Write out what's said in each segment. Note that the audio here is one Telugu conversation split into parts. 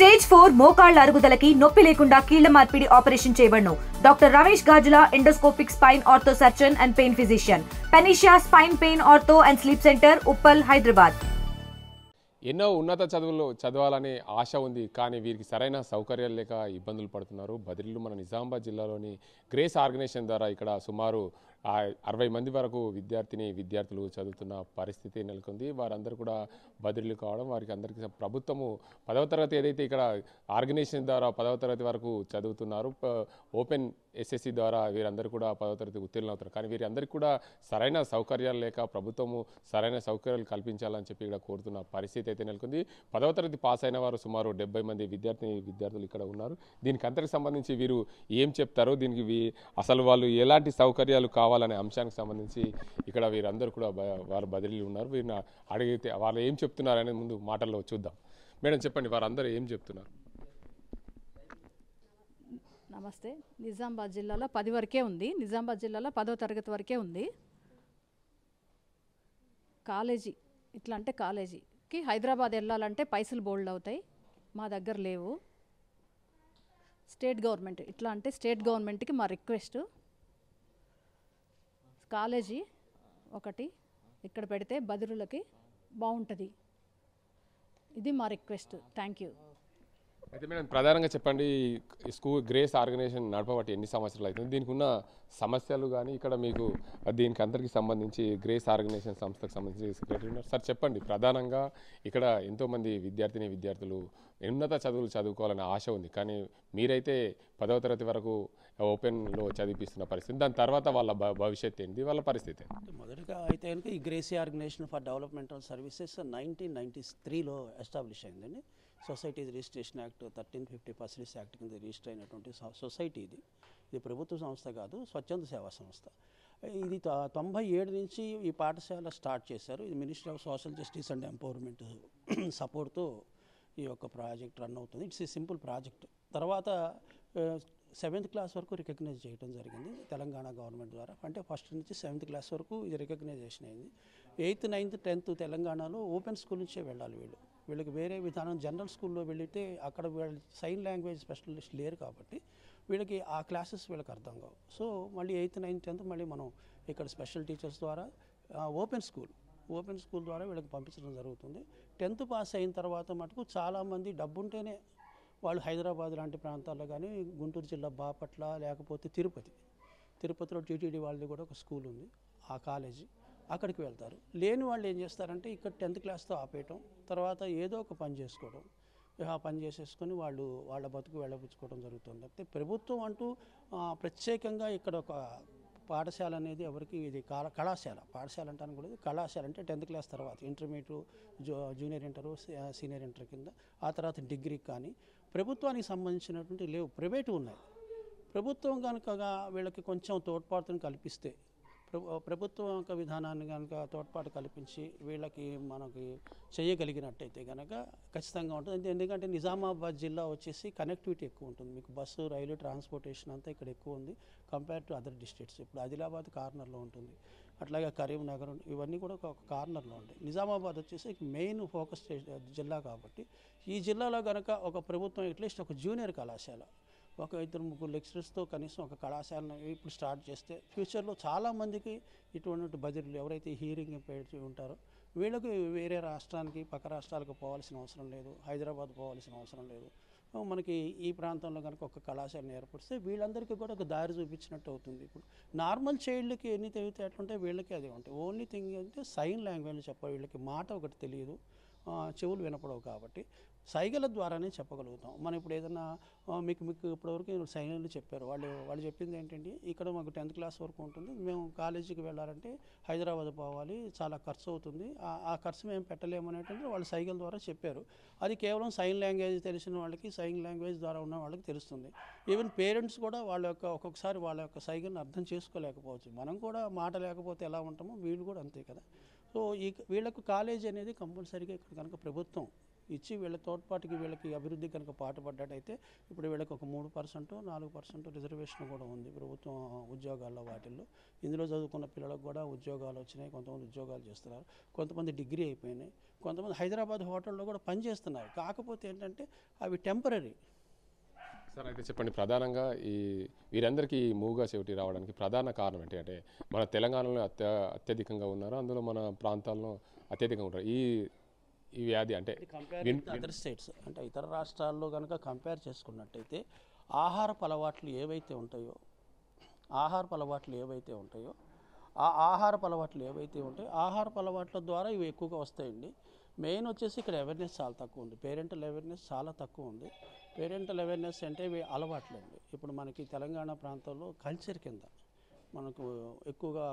స్టేజ్ 4 మోకాళ్ల అరుగుదలకి నొప్పి లేకుండా కీళ్ల మార్పిడి ఆపరేషన్ చేయబడును. Doctor Ramesh Gajula, endoscopic spine ortho surgeon and pain physician, పెనిషియా spine pain ortho and sleep centre, Uppal, Hyderabad. ఎన్నో ఉన్నత చదువులు చదవాలనే ఆశ ఉంది, కానీ వీరికి సరైన సౌకర్యాలు లేక ఇబ్బందులు పడుతున్నారు. బదిలీలు మన నిజామాబాద్ జిల్లాలోని గ్రేస్ ఆర్గనైజేషన్ ద్వారా ఇక్కడ సుమారు 60 మంది వరకు విద్యార్థులు చదువుతున్న పరిస్థితి నెలకొంది. వారందరూ కూడా బదిలీలు కావడం, వారికి అందరికీ ప్రభుత్వము 10వ తరగతి ఏదైతే ఇక్కడ ఆర్గనైజేషన్ ద్వారా 10వ తరగతి వరకు చదువుతున్నారు, ఓపెన్ ఎస్ఎస్సి ద్వారా వీరందరూ కూడా 10వ తరగతి ఉత్తీర్ణులు అవుతారు. కానీ వీరందరికీ కూడా సరైన సౌకర్యాలు లేక ప్రభుత్వము సరైన సౌకర్యాలు కల్పించాలని చెప్పి ఇక్కడ కోరుతున్న పరిస్థితి అయితే నెలకొంది. 10వ తరగతి పాస్ అయిన వారు సుమారు 70 మంది విద్యార్థులు ఇక్కడ ఉన్నారు. దీనికి అంతటికి సంబంధించి వీరు ఏం చెప్తారో, దీనికి అసలు వాళ్ళు ఎలాంటి సౌకర్యాలు కావాలనే అంశానికి సంబంధించి ఇక్కడ వీరందరూ కూడా వారు బదిలీలు ఉన్నారు. వీరిని అడిగితే వాళ్ళు ఏం చెప్తున్నారు అనేది ముందు మాటల్లో చూద్దాం. మేడం చెప్పండి, వారందరూ ఏం చెప్తున్నారు? నమస్తే. నిజామాబాద్ జిల్లాలో 10 వరకే ఉంది. నిజామాబాద్ జిల్లాలో 10వ తరగతి వరకే ఉంది. కాలేజీ ఇట్లా అంటే కాలేజీకి హైదరాబాద్ వెళ్ళాలంటే పైసలు బోల్డ్ అవుతాయి, మా దగ్గర లేవు. స్టేట్ గవర్నమెంట్ ఇట్లా అంటే స్టేట్ గవర్నమెంట్కి మా రిక్వెస్ట్, కాలేజీ ఒకటి ఇక్కడ పెడితే బదిరులకి బాగుంటుంది. ఇది మా రిక్వెస్ట్. Thank you. అయితే మేడం ప్రధానంగా చెప్పండి, స్కూల్ గ్రేస్ ఆర్గనైజేషన్ నడపబట్టి ఎన్ని సంవత్సరాలు అవుతుంది, దీనికి ఉన్న సమస్యలు కానీ ఇక్కడ మీకు దీనికి అందరికీ సంబంధించి గ్రేస్ ఆర్గనైజేషన్ సంస్థకు సంబంధించి సెక్రటరీ ఉన్నారు సార్, చెప్పండి. ప్రధానంగా ఇక్కడ ఎంతోమంది విద్యార్థులు ఉన్నత చదువులు చదువుకోవాలనే ఆశ ఉంది, కానీ మీరైతే 10వ తరగతి వరకు ఓపెన్లో చదివిస్తున్న పరిస్థితి, దాని తర్వాత వాళ్ళ భవిష్యత్తు ఏంటి, వాళ్ళ పరిస్థితి? మొదటిగా అయితే కనుక ఈ Gracy organisation for developmental services 1993లో ఎస్టాబ్లిష్ అయిందండి. సొసైటీ రిజిస్ట్రేషన్ యాక్ట్ 1350 పర్సనీస్ యాక్ట్ కింద రిజిస్టర్ అయినటువంటి సొసైటీ ఇది ప్రభుత్వ సంస్థ కాదు, స్వచ్ఛంద సేవా సంస్థ. ఇది 97 నుంచి ఈ పాఠశాల స్టార్ట్ చేశారు. ఇది ministry of social justice and empowerment సపోర్ట్తో ఈ యొక్క ప్రాజెక్ట్ రన్ అవుతుంది. It's a simple project. తర్వాత 7th క్లాస్ వరకు రికగ్నైజ్ చేయడం జరిగింది తెలంగాణ గవర్నమెంట్ ద్వారా. అంటే ఫస్ట్ నుంచి 7th క్లాస్ వరకు ఇది రికగ్నైజేషన్ అయింది. 8th, 9th, 10th తెలంగాణలో ఓపెన్ స్కూల్ నుంచే వెళ్ళాలి. వీళ్ళకి వేరే విధానం జనరల్ స్కూల్లో వెళితే అక్కడ వీళ్ళు సైన్ లాంగ్వేజ్ స్పెషలిస్ట్ లేరు కాబట్టి వీళ్ళకి ఆ క్లాసెస్ వీళ్ళకి అర్థం కావు. సో మళ్ళీ 8th, 9th, 10th మళ్ళీ మనం ఇక్కడ స్పెషల్ టీచర్స్ ద్వారా ఓపెన్ స్కూల్ ద్వారా వీళ్ళకి పంపించడం జరుగుతుంది. 10th పాస్ అయిన తర్వాత మటుకు చాలామంది డబ్బుంటేనే వాళ్ళు హైదరాబాద్ లాంటి ప్రాంతాల్లో కానీ, గుంటూరు జిల్లా బాపట్ల, లేకపోతే తిరుపతిలో టీటీడీ వాళ్ళది కూడా ఒక స్కూల్ ఉంది, ఆ కాలేజీ, అక్కడికి వెళ్తారు. లేని వాళ్ళు ఏం చేస్తారంటే ఇక్కడ 10th క్లాస్తో ఆపేయటం, తర్వాత ఏదో ఒక పని చేసుకోవడం, ఆ పని చేసేసుకొని వాళ్ళ బతుకు వెళ్ళబుచ్చుకోవడం జరుగుతుంది. అయితే ప్రభుత్వం అంటూ ప్రత్యేకంగా ఇక్కడ ఒక పాఠశాల అనేది ఎవరికి, ఇది పాఠశాల అంటాను కూడా, కళాశాల అంటే 10th క్లాస్ తర్వాత intermediate, junior inter, senior inter కింద, ఆ తర్వాత డిగ్రీకి కానీ ప్రభుత్వానికి సంబంధించినటువంటి లేవు, ప్రైవేటు ఉన్నాయి. ప్రభుత్వం కనుక వీళ్ళకి కొంచెం తోడ్పాటును కల్పిస్తే, ప్రభుత్వం యొక్క విధానాన్ని కనుక తోడ్పాటు కల్పించి వీళ్ళకి మనకి చేయగలిగినట్టయితే కనుక ఖచ్చితంగా ఉంటుంది. ఎందుకంటే నిజామాబాద్ జిల్లా వచ్చేసి కనెక్టివిటీ ఎక్కువ ఉంటుంది. మీకు బస్సు, రైలు ట్రాన్స్పోర్టేషన్ అంతా ఇక్కడ ఎక్కువ ఉంది కంపేర్ టు అదర్ డిస్ట్రిక్ట్స్. ఇప్పుడు ఆదిలాబాద్ కార్నర్లో ఉంటుంది, అట్లాగే కరీంనగర్, ఇవన్నీ కూడా ఒక కార్నర్లో ఉంటాయి. నిజామాబాద్ వచ్చేసి మెయిన్ ఫోకస్ జిల్లా కాబట్టి ఈ జిల్లాలో కనుక ఒక ప్రభుత్వం అట్లీస్ట్ ఒక జూనియర్ కళాశాల, ఒక 2-3 లెక్చరర్స్తో కనీసం ఒక కళాశాలను ఇప్పుడు స్టార్ట్ చేస్తే ఫ్యూచర్లో చాలామందికి ఇటువంటి బదిలీలు, ఎవరైతే హియరింగ్ ఇంపైర్డ్ ఉంటారో వీళ్ళకి వేరే రాష్ట్రానికి, పక్క రాష్ట్రాలకు పోవాల్సిన అవసరం లేదు, హైదరాబాద్ పోవాల్సిన అవసరం లేదు. మనకి ఈ ప్రాంతంలో కనుక ఒక కళాశాలను ఏర్పడిస్తే వీళ్ళందరికీ కూడా ఒక దారి చూపించినట్టు అవుతుంది. ఇప్పుడు నార్మల్ చైల్డ్కి ఎన్ని తెలివితే అట్లుంటే వీళ్ళకి అదే ఉంటాయి. ఓన్లీ థింగ్ అంటే సైన్ లాంగ్వేజ్ చెప్పాలి. వీళ్ళకి మాట ఒకటి తెలియదు, చెవులు వినపడవు కాబట్టి సైగల ద్వారానే చెప్పగలుగుతాం. మనం ఇప్పుడు ఏదైనా మీకు ఇప్పటివరకు సైన్లు చెప్పారు, వాళ్ళు చెప్పింది ఏంటంటే ఇక్కడ మాకు 10th క్లాస్ వరకు ఉంటుంది, మేము కాలేజీకి వెళ్ళాలంటే హైదరాబాద్ పోవాలి, చాలా ఖర్చు అవుతుంది, ఆ ఖర్చు మేము పెట్టలేము అనేటువంటి వాళ్ళు సైగల ద్వారా చెప్పారు. అది కేవలం సైన్ లాంగ్వేజ్ తెలిసిన వాళ్ళకి, సైన్ లాంగ్వేజ్ ద్వారా ఉన్న వాళ్ళకి తెలుస్తుంది. ఈవెన్ పేరెంట్స్ కూడా ఒక్కొక్కసారి వాళ్ళ యొక్క సైగలను అర్థం చేసుకోలేకపోవచ్చు. మనం కూడా మాట లేకపోతే ఎలా ఉంటామో వీళ్ళు కూడా అంతే కదా. సో వీళ్ళకు కాలేజ్ అనేది కంపల్సరీగా ఇక్కడ కనుక ప్రభుత్వం ఇచ్చి వీళ్ళ తోడ్పాటుకి వీళ్ళకి అభివృద్ధి కనుక పాటుపడ్డట్టయితే ఇప్పుడు వీళ్ళకి ఒక 3%, 4% రిజర్వేషన్ కూడా ఉంది ప్రభుత్వం ఉద్యోగాల్లో వాటిల్లో. ఇందులో చదువుకున్న పిల్లలకు కూడా ఉద్యోగాలు వచ్చినాయి, కొంతమంది ఉద్యోగాలు చేస్తున్నారు, కొంతమంది డిగ్రీ అయిపోయినాయి, కొంతమంది హైదరాబాద్ హోటల్లో కూడా పనిచేస్తున్నారు. కాకపోతే ఏంటంటే అవి టెంపరీ. సార్ అయితే చెప్పండి, ప్రధానంగా వీరందరికీ మూగా చెవిటి రావడానికి ప్రధాన కారణం ఏంటి? అంటే మన తెలంగాణలో అత్యధికంగా ఉన్నారు, అందులో మన ప్రాంతాల్లో అత్యధికంగా ఉంటారు ఈ వ్యాధి. అంటే కంపేర్ విత్ అదర్ స్టేట్స్, అంటే ఇతర రాష్ట్రాల్లో కనుక కంపేర్ చేసుకున్నట్టయితే ఆహారపు అలవాట్లు ఏవైతే ఉంటాయో ఆ ఆహారపు అలవాట్ల ద్వారా ఇవి ఎక్కువగా వస్తాయండి. మెయిన్ వచ్చేసి ఇక్కడ అవేర్నెస్ చాలా తక్కువ ఉంది, పేరెంటల్ అవేర్నెస్ చాలా తక్కువ ఉంది. పేరెంటల్ అవేర్నెస్ అంటే ఇవి అలవాట్లు అండి. ఇప్పుడు మనకి తెలంగాణ ప్రాంతంలో కల్చర్ కింద మనకు ఎక్కువగా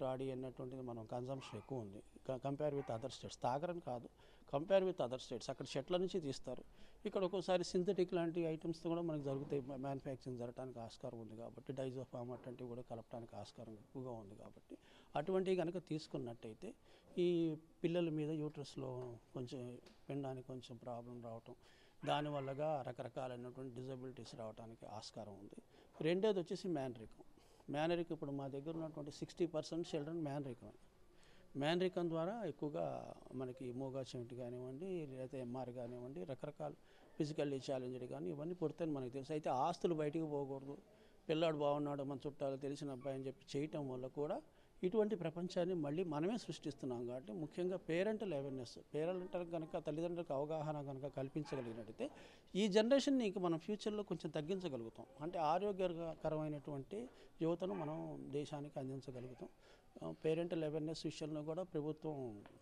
తాడి అన్నటువంటిది మనం కన్జంప్షన్ ఎక్కువ ఉంది కంపేర్ విత్ అదర్ స్టేట్స్. తాగరని కాదు, కంపేర్ విత్ అదర్ స్టేట్స్. అక్కడ చెట్ల నుంచి తీస్తారు, ఇక్కడ ఒక్కోసారి సింథటిక్ లాంటి ఐటమ్స్తో కూడా మనకు జరుగుతాయి, మ్యానుఫ్యాక్చరింగ్ జరగడానికి ఆస్కారం ఉంది కాబట్టి, డైజోఫామ్ అట్లాంటివి కూడా కలపడానికి ఆస్కారం ఎక్కువగా ఉంది కాబట్టి అటువంటివి కనుక తీసుకున్నట్టయితే ఈ పిల్లల మీద యూట్రస్లో కొంచెం పిండానికి కొంచెం ప్రాబ్లం రావటం, దానివల్లగా రకరకాలైనటువంటి డిజబిలిటీస్ రావడానికి ఆస్కారం ఉంది. రెండోది వచ్చేసి మేనరికం. ఇప్పుడు మా దగ్గర ఉన్నటువంటి 60% చిల్డ్రన్ మేనరికం ద్వారా ఎక్కువగా మనకి మూగా చెవిటి కానివ్వండి, లేకపోతే ఎంఆర్ కానివ్వండి, రకరకాల ఫిజికల్లీ ఛాలెంజ్డ్ కానీ ఇవన్నీ పుడతాయని మనకు తెలుసు. అయితే ఆస్తులు బయటికి పోకూడదు, పిల్లాడు బాగున్నాడు మన చుట్టాలు తెలిసిన అబ్బాయి అని చెప్పి చేయటం వల్ల కూడా ఇటువంటి ప్రపంచాన్ని మళ్ళీ మనమే సృష్టిస్తున్నాం. కాబట్టి ముఖ్యంగా పేరెంటల్ అవేర్నెస్, పేరెంటల్ కనుక తల్లిదండ్రులకు అవగాహన కనుక కల్పించగలిగినట్టయితే ఈ జనరేషన్ని ఇంక మనం ఫ్యూచర్లో కొంచెం తగ్గించగలుగుతాం. అంటే ఆరోగ్యకరమైనటువంటి యువతను మనం దేశానికి అందించగలుగుతాం. పేరెంటల్ అవేర్నెస్ విషయంలో కూడా ప్రభుత్వం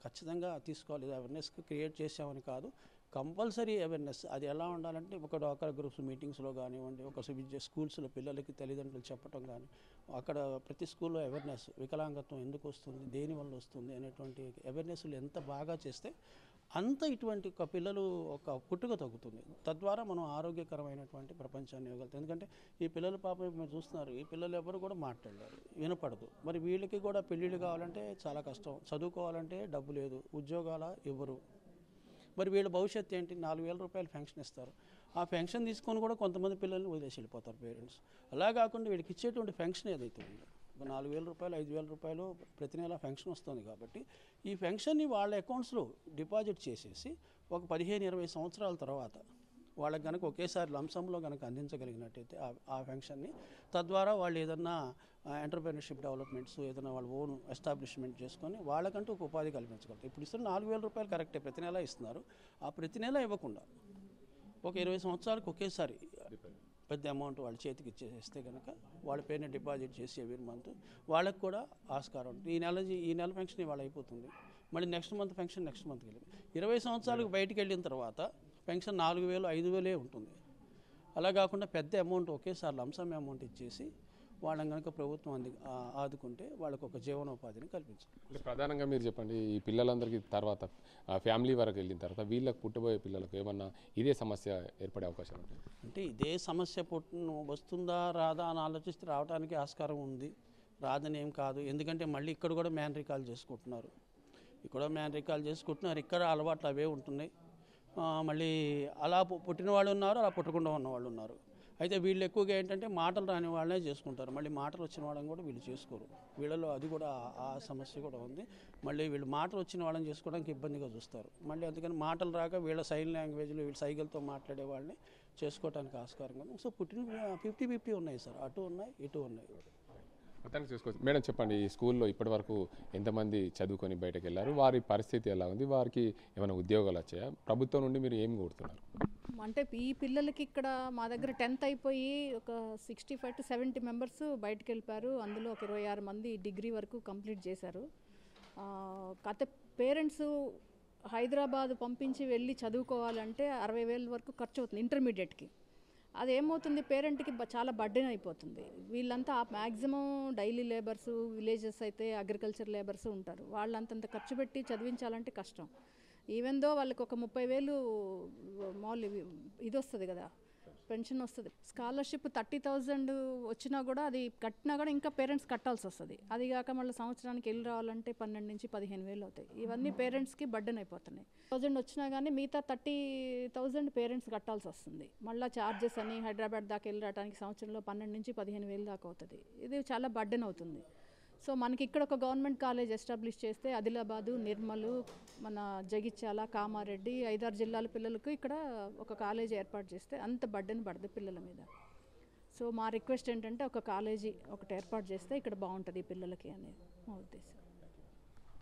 ఖచ్చితంగా తీసుకోవాలి. ఇది అవేర్నెస్కి క్రియేట్ చేసామని కాదు, కంపల్సరీ అవేర్నెస్. అది ఎలా ఉండాలంటే ఒక డాక్టర్ గ్రూప్స్ మీటింగ్స్లో కానివ్వండి, ఒక స్కూల్స్లో పిల్లలకి తల్లిదండ్రులు చెప్పడం కానీ, అక్కడ ప్రతి స్కూల్లో అవేర్నెస్, వికలాంగత్వం ఎందుకు వస్తుంది, దేనివల్ల వస్తుంది అనేటువంటి అవేర్నెస్లు ఎంత బాగా చేస్తే అంత ఇటువంటి ఒక పిల్లలు ఒక పుట్టుక తగ్గుతుంది. తద్వారా మనం ఆరోగ్యకరమైనటువంటి ప్రపంచాన్ని ఇవ్వగలుగుతాం. ఎందుకంటే ఈ పిల్లలు పాపం మీరు చూస్తున్నారు, ఈ పిల్లలు ఎవరు కూడా మాట్లాడలేరు, వినపడదు. మరి వీళ్ళకి కూడా పెళ్ళిళ్ళు కావాలంటే చాలా కష్టం, చదువుకోవాలంటే డబ్బు లేదు, ఉద్యోగాల ఇవ్వరు. మరి వీళ్ళ భవిష్యత్తు ఏంటి? 4,000 రూపాయలు పెన్షన్ ఇస్తారు, ఆ పెన్షన్ తీసుకొని కూడా కొంతమంది పిల్లల్ని వదిలేసి వెళ్ళిపోతారు పేరెంట్స్. అలా కాకుండా వీళ్ళకి ఇచ్చేటువంటి పెన్షన్ ఏదైతే ఉందో, 4,000 రూపాయలు 5,000 రూపాయలు ప్రతి నెల పెన్షన్ వస్తుంది కాబట్టి ఈ పెన్షన్ని వాళ్ళ అకౌంట్స్లో డిపాజిట్ చేసేసి ఒక 15-20 సంవత్సరాల తర్వాత వాళ్ళకి కనుక ఒకేసారి లంసంలో కనుక అందించగలిగినట్టయితే ఆ పెన్షన్ని, తద్వారా వాళ్ళు ఏదన్నా ఎంటర్‌ప్రెన్యూర్‌షిప్ డెవలప్మెంట్స్ ఏదైనా వాళ్ళ ఓన్ ఎస్టాబ్లిష్మెంట్ చేసుకొని వాళ్ళకంటూ ఒక ఉపాధి కల్పించగలుగుతారు. ఇప్పుడు ఇస్తున్న 4,000 రూపాయలు కరెక్టే, ప్రతి నెల ఇస్తున్నారు. ఆ ప్రతి నెల ఇవ్వకుండా ఒక 20 సంవత్సరాలకు ఒకేసారి పెద్ద అమౌంట్ వాళ్ళ చేతికి ఇచ్చేస్తే కనుక వాళ్ళ పేరుని డిపాజిట్ చేసి ఎవ్రీ మంత్ వాళ్ళకి కూడా ఆస్కారం ఉంటుంది. ఈ నెల పెన్షన్ ఇవాళ అయిపోతుంది, మళ్ళీ నెక్స్ట్ మంత్ పెన్షన్ నెక్స్ట్ మంత్కి వెళ్ళి 20 సంవత్సరాలకు బయటికి వెళ్ళిన తర్వాత పెన్షన్ 4,000, 5,000 ఉంటుంది. అలా కాకుండా పెద్ద అమౌంట్ ఒకేసారి లంసమ్ అమౌంట్ ఇచ్చేసి వాళ్ళని కనుక ప్రభుత్వం ఆదుకుంటే వాళ్ళకు ఒక జీవనోపాధిని కల్పించాలి. అంటే ప్రధానంగా మీరు చెప్పండి, ఈ పిల్లలందరికీ తర్వాత ఫ్యామిలీ వరకు వెళ్ళిన తర్వాత వీళ్ళకి పుట్టబోయే పిల్లలకు ఏమన్నా ఇదే సమస్య ఏర్పడే అవకాశం ఉంటుంది? అంటే ఇదే సమస్య వస్తుందా రాదా అని ఆలోచిస్తే రావడానికి ఆస్కారం ఉంది, రాదని ఏం కాదు. ఎందుకంటే మళ్ళీ ఇక్కడ కూడా మేనరికాలు చేసుకుంటున్నారు, ఇక్కడ అలవాట్లు అవే ఉంటున్నాయి. మళ్ళీ అలా పుట్టిన వాళ్ళు ఉన్నారు, అలా పుట్టకుండా ఉన్న వాళ్ళు ఉన్నారు. అయితే వీళ్ళు ఎక్కువగా ఏంటంటే మాటలు రాని వాళ్ళనే చేసుకుంటారు, మళ్ళీ మాటలు వచ్చిన వాళ్ళని కూడా వీళ్ళు చేసుకోరు. వీళ్ళలో అది కూడా ఆ సమస్య కూడా ఉంది. మళ్ళీ వీళ్ళు మాటలు వచ్చిన వాళ్ళని చేసుకోవడానికి ఇబ్బందిగా చూస్తారు. మళ్ళీ అందుకని మాటలు రాక వీళ్ళ సైన్ లాంగ్వేజ్లో వీళ్ళ సైకిల్తో మాట్లాడే వాళ్ళని చేసుకోవడానికి ఆస్కారం ఉంది. సో పుట్టిన 50-50 ఉన్నాయి సార్, అటు ఉన్నాయి ఇటు ఉన్నాయి. మొత్తానికి చూసుకోవచ్చు. మేడం చెప్పండి, ఈ స్కూల్లో ఇప్పటివరకు ఎంతమంది చదువుకొని బయటకు వెళ్ళారు, వారి పరిస్థితి ఎలా ఉంది, వారికి ఏమైనా ఉద్యోగాలు వచ్చాయా, ప్రభుత్వం నుండి మీరు ఏం కోరుతున్నారు? అంటే ఈ పిల్లలకి ఇక్కడ మా దగ్గర 10th అయిపోయి ఒక 65 to 70 మెంబర్స్ బయటకు వెళ్ళిపోయారు. అందులో ఒక 26 మంది డిగ్రీ వరకు కంప్లీట్ చేశారు. కాకపోతే పేరెంట్స్ హైదరాబాద్ పంపించి వెళ్ళి చదువుకోవాలంటే 60,000 వరకు ఖర్చు అవుతుంది ఇంటర్మీడియట్కి. అదేమవుతుంది, పేరెంట్కి చాలా బర్డెన్ అయిపోతుంది. వీళ్ళంతా మ్యాక్సిమం డైలీ లేబర్స్, విలేజెస్ అయితే అగ్రికల్చర్ లేబర్స్ ఉంటారు. వాళ్ళంతంత ఖర్చు పెట్టి చదివించాలంటే కష్టం. ఈవెన్ దో వాళ్ళకి ఒక 30,000 మామూలు ఇది వస్తుంది కదా, పెన్షన్ వస్తుంది. స్కాలర్షిప్ 30,000 వచ్చినా కూడా అది కట్టినా కూడా ఇంకా పేరెంట్స్ కట్టాల్సి వస్తుంది. అది కాక మళ్ళీ సంవత్సరానికి వెళ్ళి రావాలంటే 12,000 నుంచి 15,000 అవుతాయి. ఇవన్నీ పేరెంట్స్కి బర్డెన్ అయిపోతున్నాయి. 1000 వచ్చినా కానీ మిగతా 30,000 పేరెంట్స్ కట్టాల్సి వస్తుంది. మళ్ళీ ఛార్జెస్ అని హైదరాబాద్ దాకా వెళ్ళి రావడానికి సంవత్సరంలో 12,000 నుంచి 15,000 దాకా అవుతుంది. ఇది చాలా బర్డెన్ అవుతుంది. సో మనకి ఇక్కడ ఒక గవర్నమెంట్ కాలేజ్ ఎస్టాబ్లిష్ చేస్తే ఆదిలాబాదు, నిర్మలు, మన జగిత్యాల, కామారెడ్డి 5-6 జిల్లాల పిల్లలకు ఇక్కడ ఒక కాలేజీ ఏర్పాటు చేస్తే అంత బర్డెన్ పడదు పిల్లల మీద. సో మా రిక్వెస్ట్ ఏంటంటే ఒక కాలేజీ ఒకటి ఏర్పాటు చేస్తే ఇక్కడ బాగుంటుంది పిల్లలకి అనేది మా ఉద్దేశం.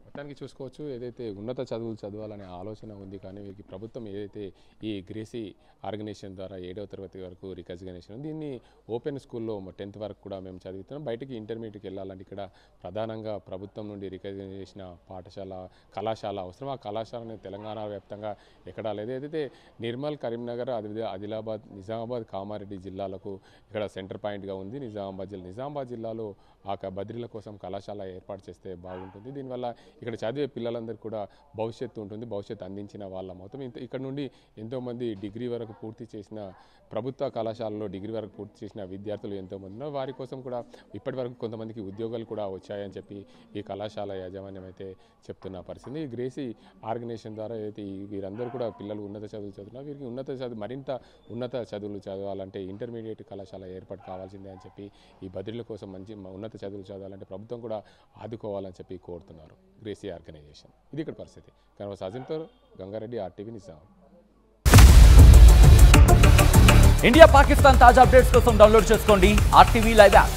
మొత్తానికి చూసుకోవచ్చు, ఏదైతే ఉన్నత చదువులు చదవాలనే ఆలోచన ఉంది, కానీ వీరికి ప్రభుత్వం ఏదైతే ఈ గ్రేసీ ఆర్గనైజేషన్ ద్వారా 7వ తరగతి వరకు రికగ్నిషన్ ఉంది, దీన్ని ఓపెన్ స్కూల్లో 10th వరకు కూడా మేము చదువుతున్నాం. బయటికి ఇంటర్మీడియట్కి వెళ్ళాలంటే ఇక్కడ ప్రధానంగా ప్రభుత్వం నుండి రికగ్నైజ్ చేసిన పాఠశాల, కళాశాల అవసరం. ఆ కళాశాలని తెలంగాణ వ్యాప్తంగా ఎక్కడా లేదు. ఏదైతే నిర్మల్, కరీంనగర్, ఆదిలాబాద్, నిజామాబాద్, కామారెడ్డి జిల్లాలకు ఇక్కడ సెంటర్ పాయింట్గా ఉంది నిజామాబాద్ జిల్లాలో ఆ బదిలీల కోసం కళాశాల ఏర్పాటు చేస్తే బాగుంటుంది. దీనివల్ల ఇక్కడ చదివే పిల్లలందరికీ కూడా భవిష్యత్తు ఉంటుంది, భవిష్యత్తు అందించిన వాళ్ళ మొత్తం. ఇక్కడ నుండి ఎంతోమంది డిగ్రీ వరకు పూర్తి చేసిన, ప్రభుత్వ కళాశాలలో డిగ్రీ వరకు పూర్తి చేసిన విద్యార్థులు ఎంతోమంది ఉన్నారు. వారి కోసం కూడా ఇప్పటి వరకు కొంతమందికి ఉద్యోగాలు కూడా వచ్చాయని చెప్పి ఈ కళాశాల యాజమాన్యం అయితే చెప్తున్న పరిస్థితి. ఈ గ్రేసీ ఆర్గనైజేషన్ ద్వారా అయితే వీరందరూ కూడా పిల్లలు ఉన్నత చదువులు చదువుతున్నారు. వీరికి మరింత ఉన్నత చదువులు చదవాలంటే ఇంటర్మీడియట్ కళాశాల ఏర్పాటు కావాల్సిందే అని చెప్పి, ఈ బదిలీల కోసం మంచి ఉన్నత చదువులు చదవాలంటే ప్రభుత్వం కూడా ఆదుకోవాలని చెప్పి కోరుతున్నారు గ్రేసీ ఆర్గనైజేషన్. ఇది ఇక్కడ పరిస్థితి. కనవ సాజింతో గంగారెడ్డి, RTV నిజాం. ఇండియా పాకిస్తాన్ తాజా అప్డేట్స్ కోసం డౌన్లోడ్ చేసుకోండి RTV లైవ్ యాప్.